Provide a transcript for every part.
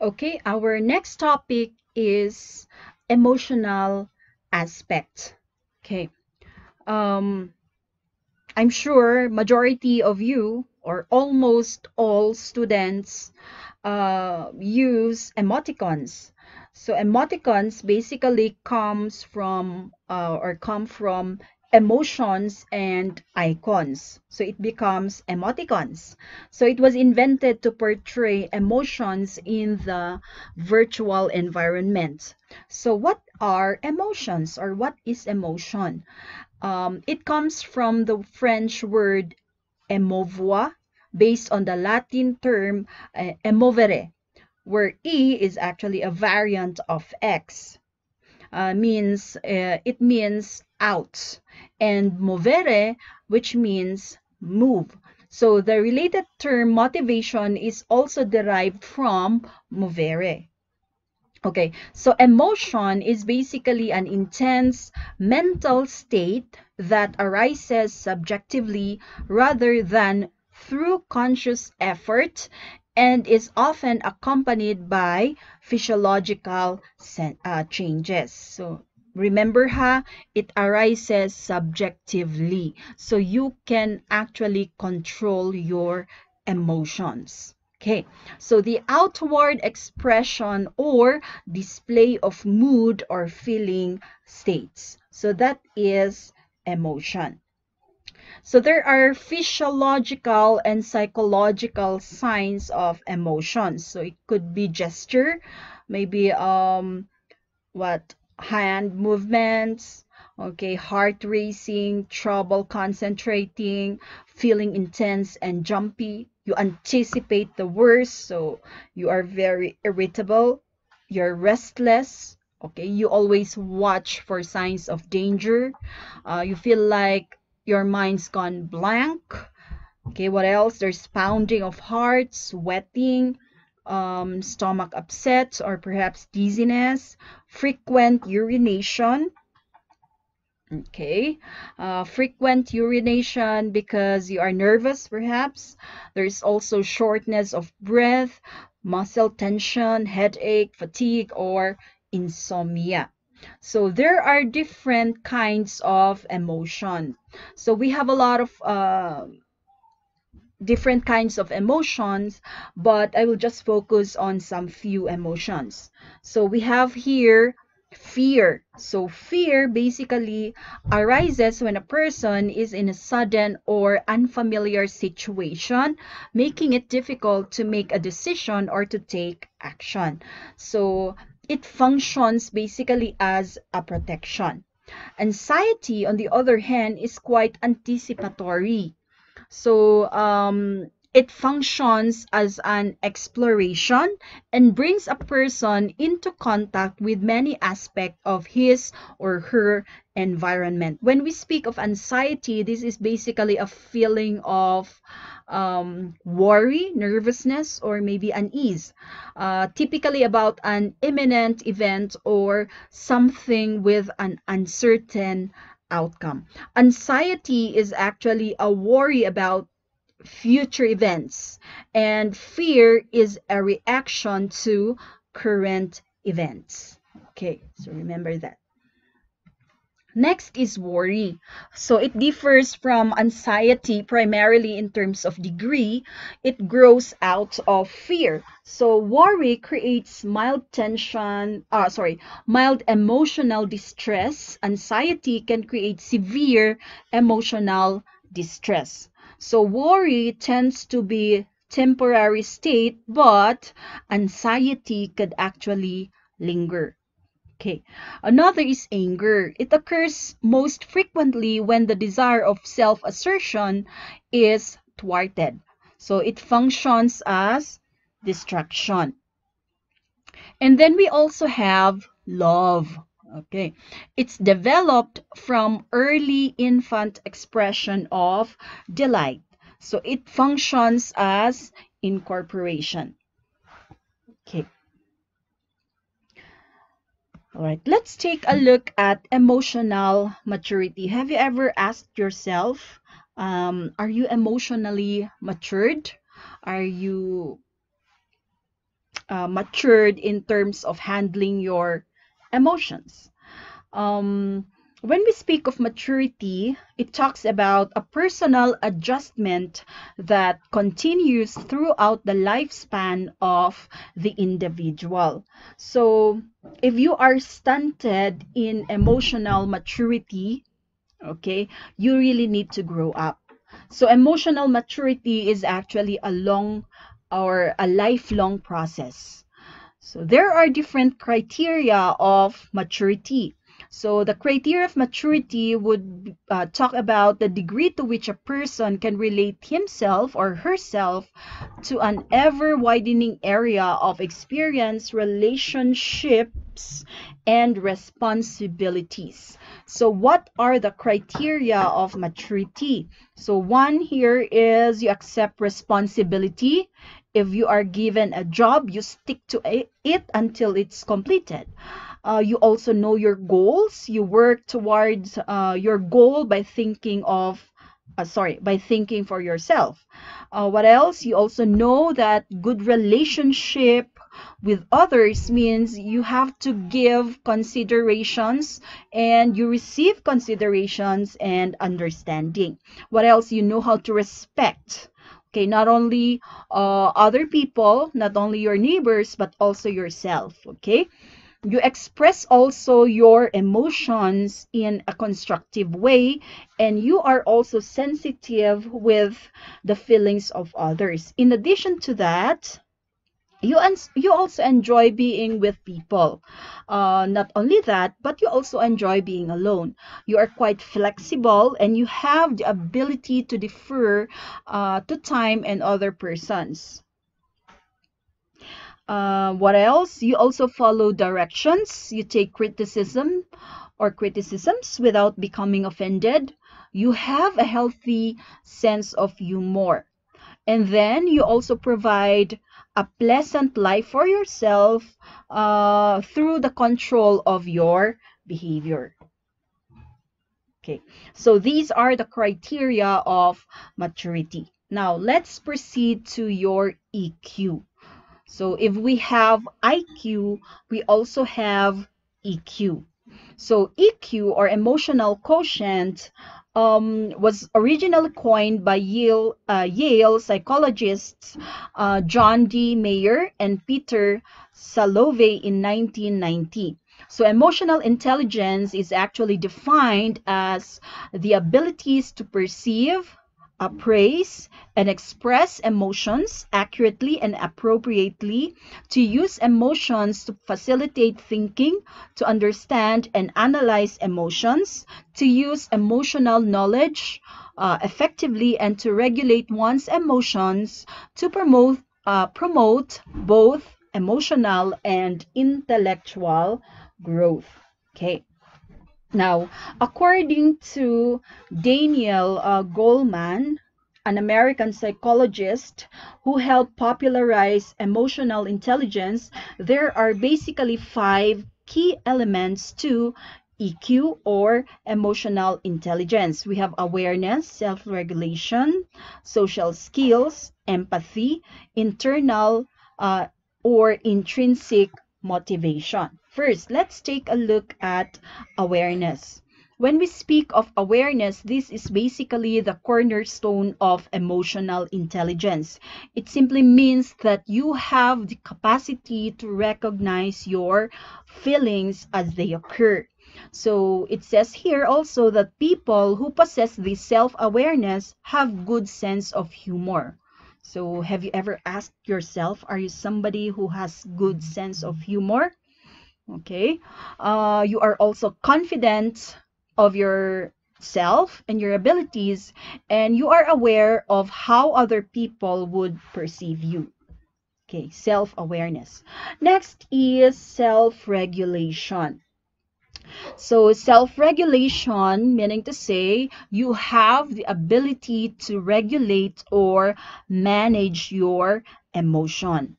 Okay, our next topic is emotional aspect. Okay. Um, I'm sure majority of you or almost all students use emoticons. So emoticons basically come from emotions and icons. So it becomes emoticons. So it was invented to portray emotions in the virtual environment. So what are emotions or what is emotion? It comes from the French word émouvoir, based on the Latin term emovere, where E is actually a variant of X. It means out, and movere, which means move. So the related term motivation is also derived from movere. Okay, so emotion is basically an intense mental state that arises subjectively rather than through conscious effort and is often accompanied by physiological changes. So remember it arises subjectively. So you can actually control your emotions. Okay, so the outward expression or display of mood or feeling states. So that is emotion. So there are physiological and psychological signs of emotions. So it could be gesture, maybe what hand movements, okay, heart racing, trouble concentrating, feeling intense and jumpy. You anticipate the worst, so you are very irritable, you're restless, okay, you always watch for signs of danger, you feel like your mind's gone blank. Okay, what else? There's pounding of heart, sweating, stomach upset, or perhaps dizziness, frequent urination. Okay, frequent urination because you are nervous, perhaps. There's also shortness of breath, muscle tension, headache, fatigue, or insomnia. So there are different kinds of emotion. So we have a lot of different kinds of emotions, but I will just focus on some few emotions. So we have here fear. So fear basically arises when a person is in a sudden or unfamiliar situation, making it difficult to make a decision or to take action. So it functions basically as a protection. Anxiety, on the other hand, is quite anticipatory. So it functions as an exploration and brings a person into contact with many aspects of his or her environment. When we speak of anxiety, this is basically a feeling of worry, nervousness, or maybe unease, typically about an imminent event or something with an uncertain outcome. Anxiety is actually a worry about future events, and fear is a reaction to current events. Okay, so remember that. Next is worry. So it differs from anxiety primarily in terms of degree. It grows out of fear. So worry creates mild emotional distress. Anxiety can create severe emotional distress. So worry tends to be temporary state, but anxiety could actually linger. Okay. Another is anger. It occurs most frequently when the desire of self-assertion is thwarted. So it functions as distraction. And then we also have love. Okay. It's developed from early infant expression of delight. So it functions as incorporation. Okay. All right, let's take a look at emotional maturity. Have you ever asked yourself, are you emotionally matured? Are you matured in terms of handling your emotions. Um, when we speak of maturity, it talks about a personal adjustment that continues throughout the lifespan of the individual. So, if you are stunted in emotional maturity, okay, you really need to grow up. So, emotional maturity is actually a long or a lifelong process. So there are different criteria of maturity. So the criteria of maturity would talk about the degree to which a person can relate himself or herself to an ever widening area of experience, relationships, and responsibilities. So what are the criteria of maturity? So one here is you accept responsibility. If you are given a job, you stick to it until it's completed. You also know your goals. You work towards your goal by by thinking for yourself. What else? You also know that good relationship with others means you have to give considerations and you receive considerations and understanding. What else? You know how to respect. Okay, not only other people, not only your neighbors, but also yourself. Okay, you express also your emotions in a constructive way, and you are also sensitive with the feelings of others. In addition to that, you also enjoy being with people. Not only that, but you also enjoy being alone. You are quite flexible and you have the ability to defer to time and other persons. What else? You also follow directions. You take criticism or criticisms without becoming offended. You have a healthy sense of humor. And then you also provide a pleasant life for yourself through the control of your behavior. Okay, so these are the criteria of maturity. Now let's proceed to your EQ. So if we have IQ, we also have EQ. So EQ or emotional quotient was originally coined by Yale psychologists John D. Mayer and Peter Salovey in 1990. So emotional intelligence is actually defined as the abilities to perceive, appraise, and express emotions accurately and appropriately, to use emotions to facilitate thinking, to understand and analyze emotions, to use emotional knowledge effectively, and to regulate one's emotions to promote both emotional and intellectual growth. Okay. Now, according to Daniel Goleman, an American psychologist who helped popularize emotional intelligence, there are basically five key elements to EQ or emotional intelligence. We have awareness, self-regulation, social skills, empathy, internal or intrinsic motivation. First, let's take a look at awareness. When we speak of awareness, this is basically the cornerstone of emotional intelligence. It simply means that you have the capacity to recognize your feelings as they occur. So it says here also that people who possess this self-awareness have good sense of humor. So have you ever asked yourself, are you somebody who has good sense of humor? Okay. You are also confident of yourself and your abilities, and you are aware of how other people would perceive you. Okay, self-awareness. Next is self-regulation. So self-regulation, meaning to say you have the ability to regulate or manage your emotion.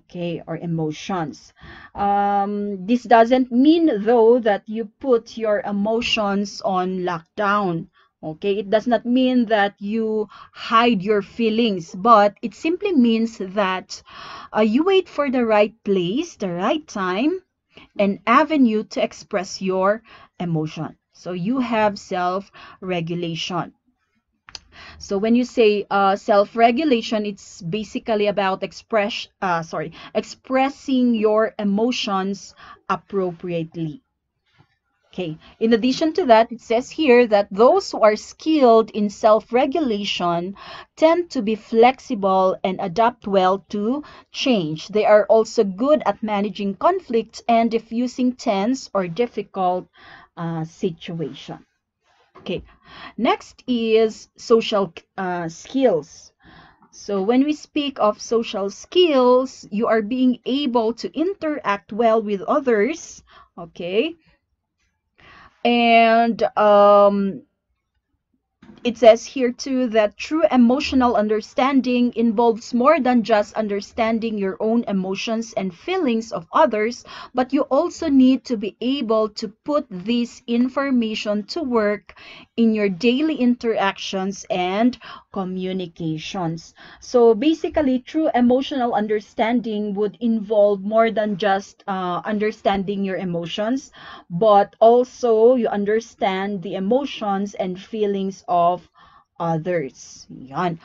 Okay, or emotions. This doesn't mean though that you put your emotions on lockdown. Okay, it does not mean that you hide your feelings, but it simply means that you wait for the right place, the right time, and avenue to express your emotion. So you have self-regulation. So when you say self-regulation, it's basically about expressing your emotions appropriately. Okay. In addition to that, it says here that those who are skilled in self-regulation tend to be flexible and adapt well to change. They are also good at managing conflicts and diffusing tense or difficult situation. Okay. Next is social skills. So when we speak of social skills, you are being able to interact well with others, okay? And it says here too that true emotional understanding involves more than just understanding your own emotions and feelings of others, but you also need to be able to put this information to work in your daily interactions and communications. So basically, true emotional understanding would involve more than just understanding your emotions, but also you understand the emotions and feelings of others. Yan.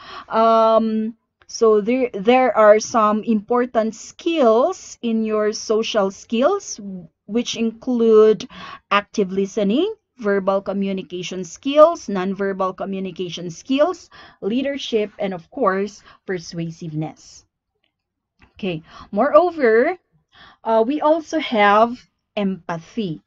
So there are some important skills in your social skills, which include active listening, verbal communication skills, nonverbal communication skills, leadership, and of course, persuasiveness. Okay. Moreover, we also have empathy.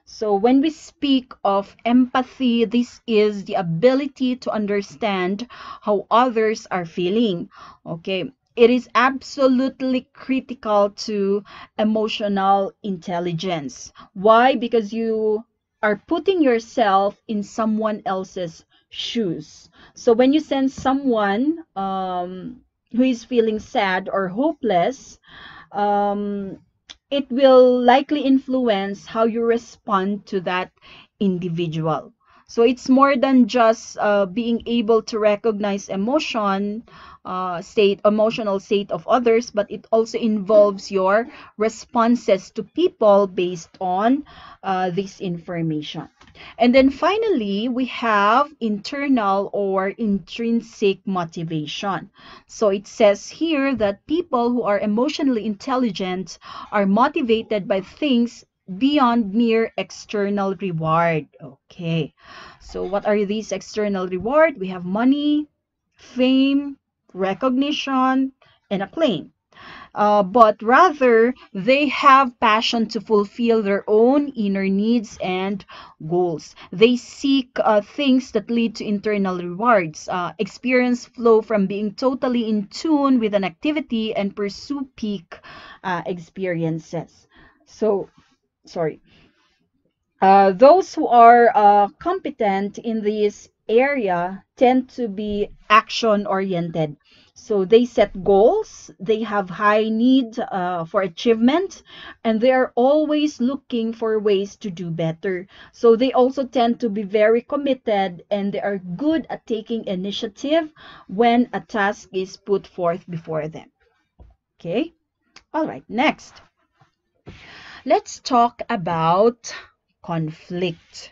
So when we speak of empathy, this is the ability to understand how others are feeling. Okay. It is absolutely critical to emotional intelligence. Why? Because you are putting yourself in someone else's shoes. So when you sense someone who is feeling sad or hopeless, um, it will likely influence how you respond to that individual. So it's more than just being able to recognize emotional state of others, but it also involves your responses to people based on this information. And then finally, we have internal or intrinsic motivation. So it says here that people who are emotionally intelligent are motivated by things beyond mere external reward. Okay. So what are these external reward? We have money, fame, recognition, and acclaim. But rather they have passion to fulfill their own inner needs and goals. They seek things that lead to internal rewards, experience flow from being totally in tune with an activity, and pursue peak experiences. So, sorry. Those who are competent in this area tend to be action oriented. So they set goals, they have high need for achievement, and they are always looking for ways to do better. So they also tend to be very committed and they are good at taking initiative when a task is put forth before them. Okay? All right, next. Let's talk about conflict.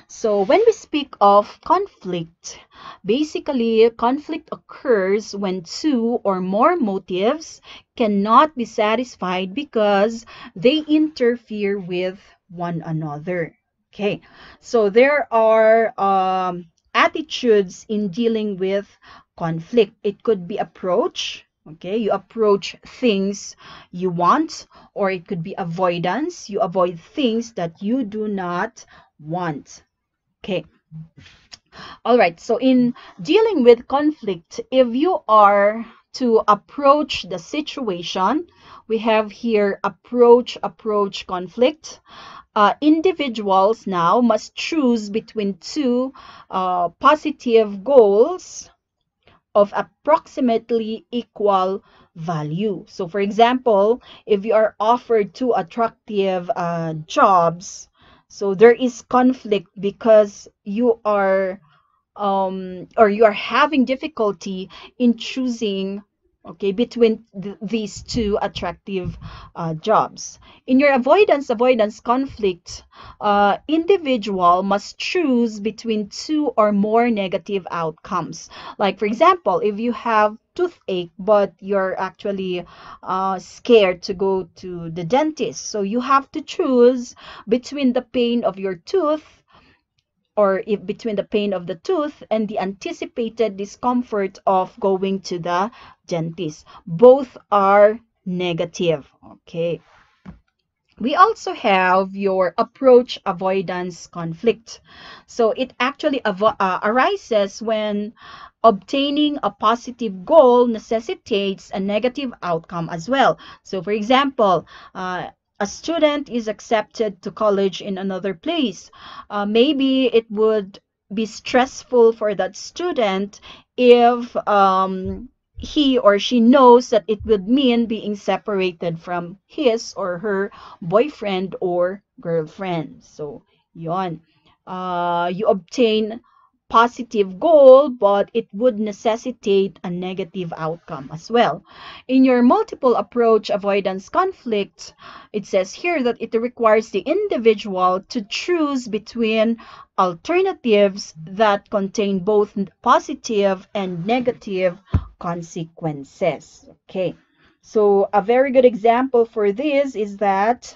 So when we speak of conflict, basically conflict occurs when two or more motives cannot be satisfied because they interfere with one another. Okay, so there are attitudes in dealing with conflict. It could be approach. Okay, you approach things you want, or it could be avoidance. You avoid things that you do not want. Okay. All right. So in dealing with conflict, if you are to approach the situation, we have here approach conflict. Individuals now must choose between two positive goals of approximately equal value. So for example, if you are offered two attractive jobs, so there is conflict because you are or you are having difficulty in choosing, okay, between these two attractive jobs. In your avoidance conflict, individual must choose between two or more negative outcomes. Like for example, if you have toothache but you're actually scared to go to the dentist, so you have to choose between the pain of your tooth, or if between the pain of the tooth and the anticipated discomfort of going to the dentist. Both are negative. Okay. We also have your approach avoidance conflict. So it actually arises when obtaining a positive goal necessitates a negative outcome as well. So for example, a student is accepted to college in another place. Maybe it would be stressful for that student if he or she knows that it would mean being separated from his or her boyfriend or girlfriend. So, yon. You obtain positive goal, but it would necessitate a negative outcome as well. In your multiple approach avoidance conflict, it says here that it requires the individual to choose between alternatives that contain both positive and negative consequences. Okay. So a very good example for this is that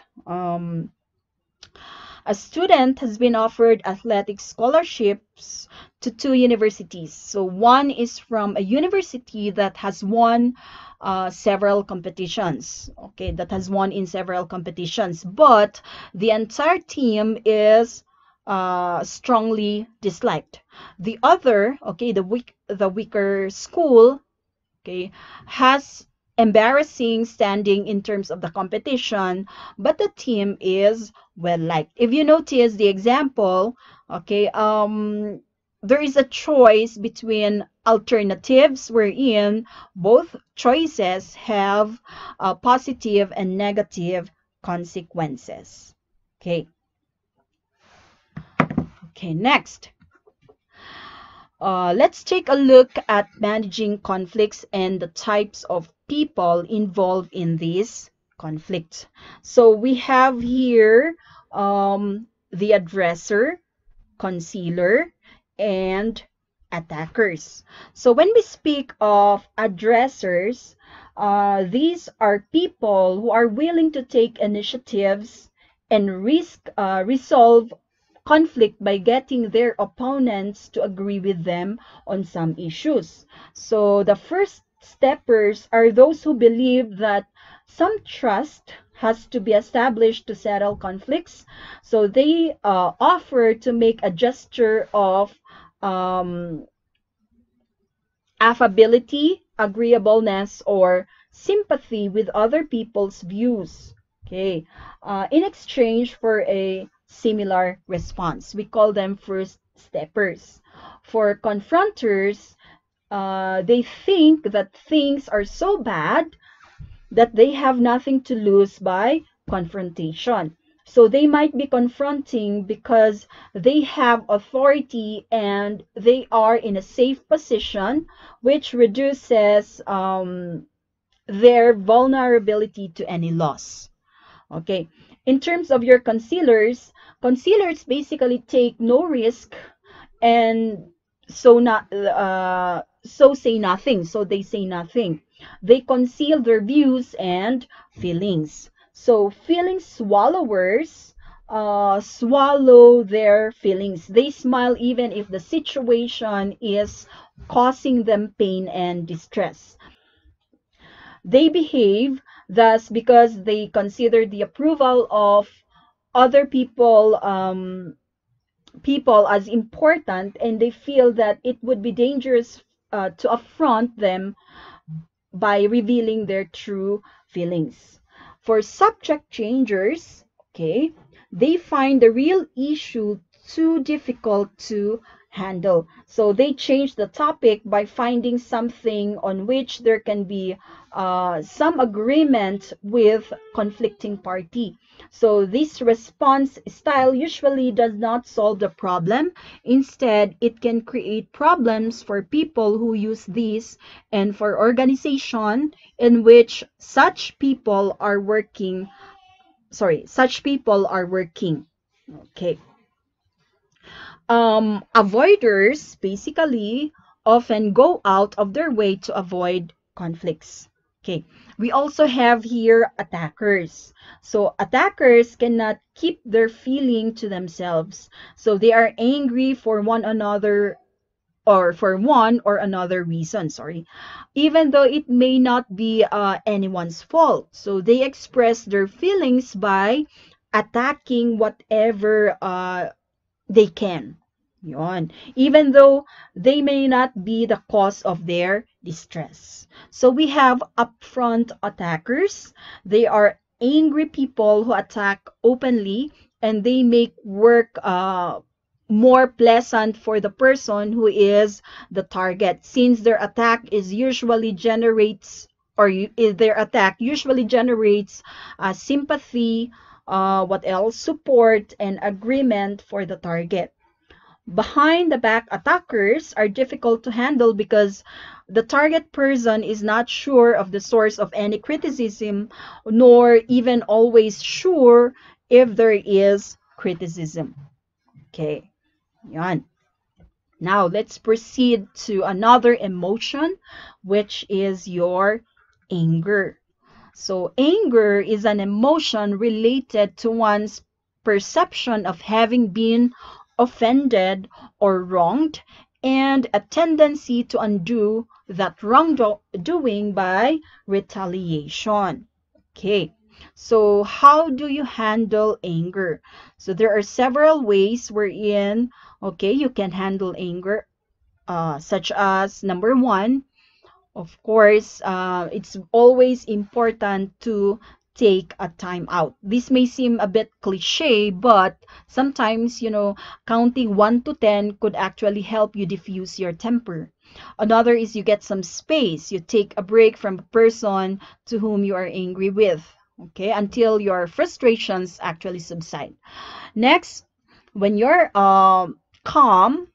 a student has been offered athletic scholarships to two universities. So one is from a university that has won several competitions, okay, that has won in several competitions, but the entire team is strongly disliked. The other, okay, the weaker school, okay, has embarrassing standing in terms of the competition, but the team is well liked. If you notice the example, okay, there is a choice between alternatives wherein both choices have positive and negative consequences. Okay. Okay, next. Let's take a look at managing conflicts and the types of people involved in these conflicts. So we have here the addressor, concealer, and attackers. So when we speak of addressors, these are people who are willing to take initiatives and resolve conflict by getting their opponents to agree with them on some issues. So the first steppers are those who believe that some trust has to be established to settle conflicts. So they offer to make a gesture of um, affability, agreeableness, or sympathy with other people's views. Okay, in exchange for a similar response. We call them first steppers. For confronters, they think that things are so bad that they have nothing to lose by confrontation. So they might be confronting because they have authority and they are in a safe position, which reduces their vulnerability to any loss. Okay. In terms of your concealers, concealers basically take no risk and so say nothing, so they say nothing. They conceal their views and feelings. So feeling swallowers swallow their feelings. They smile even if the situation is causing them pain and distress. They behave thus because they consider the approval of other people as important, and they feel that it would be dangerous to affront them by revealing their true feelings. For subject changers, okay, they find the real issue too difficult to handle. So they change the topic by finding something on which there can be some agreement with conflicting party. So this response style usually does not solve the problem. Instead, it can create problems for people who use this and for organization in which such people are working. Such people are working. Okay. Avoiders basically often go out of their way to avoid conflicts. Okay, we also have here attackers. So attackers cannot keep their feeling to themselves. So they are angry for one another or for one or another reason, sorry, even though it may not be anyone's fault. So they express their feelings by attacking whatever they can. Yon. Even though they may not be the cause of their distress. So we have upfront attackers. They are angry people who attack openly and they make work more pleasant for the person who is the target, since their attack is usually generates their attack usually generates sympathy, what else, support and agreement for the target. Behind the back attackers are difficult to handle because the target person is not sure of the source of any criticism, nor even always sure if there is criticism. Okay, yan. Now let's proceed to another emotion, which is your anger. So anger is an emotion related to one's perception of having been offended or wronged, and a tendency to undo that wrongdoing by retaliation. Okay, so how do you handle anger? So there are several ways wherein, okay, you can handle anger, such as number one, of course, it's always important to take a time out. This may seem a bit cliche, but sometimes, counting 1 to 10 could actually help you diffuse your temper. Another is you get some space. You take a break from the person to whom you are angry with, okay, until your frustrations actually subside. Next, when you're calm,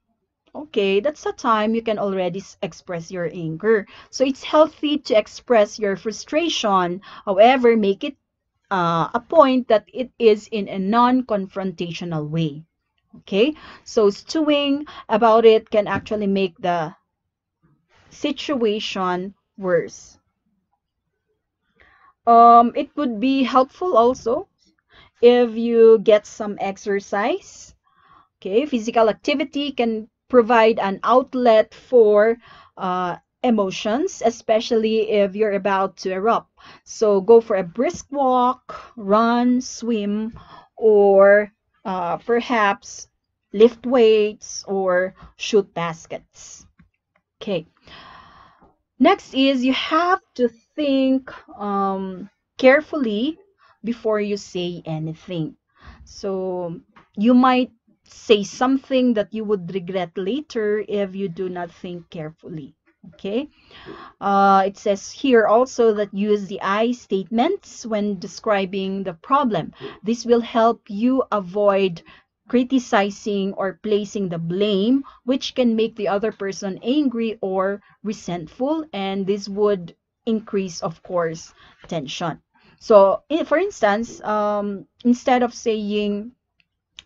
okay, that's a time you can already express your anger. So it's healthy to express your frustration. However, make it a point that it is in a non-confrontational way. Okay, so stewing about it can actually make the situation worse. It would be helpful also if you get some exercise. Okay, physical activity can provide an outlet for emotions, especially if you're about to erupt. So go for a brisk walk, run, swim, or perhaps lift weights or shoot baskets. Okay. Next is you have to think carefully before you say anything. So you might say something that you would regret later if you do not think carefully. Okay. It says here also that use the I statements when describing the problem. This will help you avoid criticizing or placing the blame, which can make the other person angry or resentful, and this would increase, of course, tension. So, for instance, instead of saying,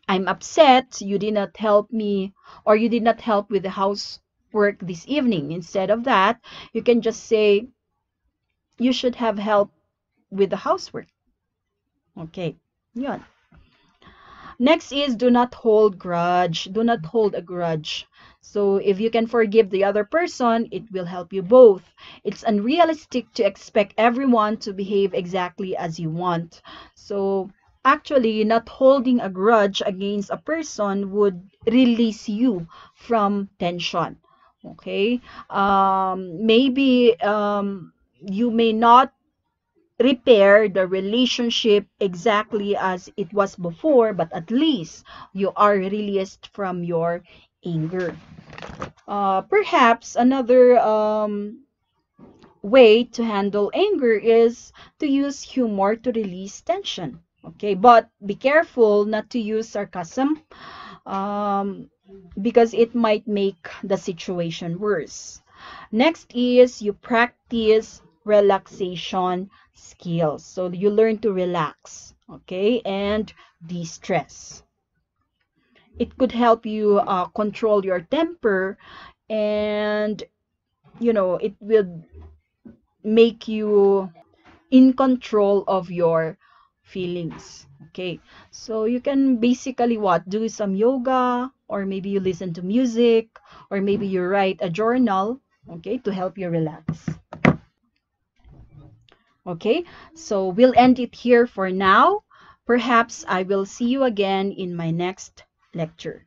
I'm upset, you did not help me, or you did not help with the housework this evening. Instead of that, you can just say, you should have helped with the housework. Okay, yun. Next is do not hold grudge. Do not hold a grudge. So if you can forgive the other person, it will help you both. It's unrealistic to expect everyone to behave exactly as you want. So actually, not holding a grudge against a person would release you from tension. Okay? Maybe you may not repair the relationship exactly as it was before, but at least you are released from your anger. Perhaps another way to handle anger is to use humor to release tension. Okay, but be careful not to use sarcasm, um, because it might make the situation worse. Next is you practice relaxation skills. So you learn to relax, okay, and de-stress. It could help you control your temper, and it will make you in control of your feelings. Okay, so you can basically what, do some yoga, or maybe you listen to music, or maybe you write a journal, okay, to help you relax. Okay, so we'll end it here for now. Perhaps I will see you again in my next lecture.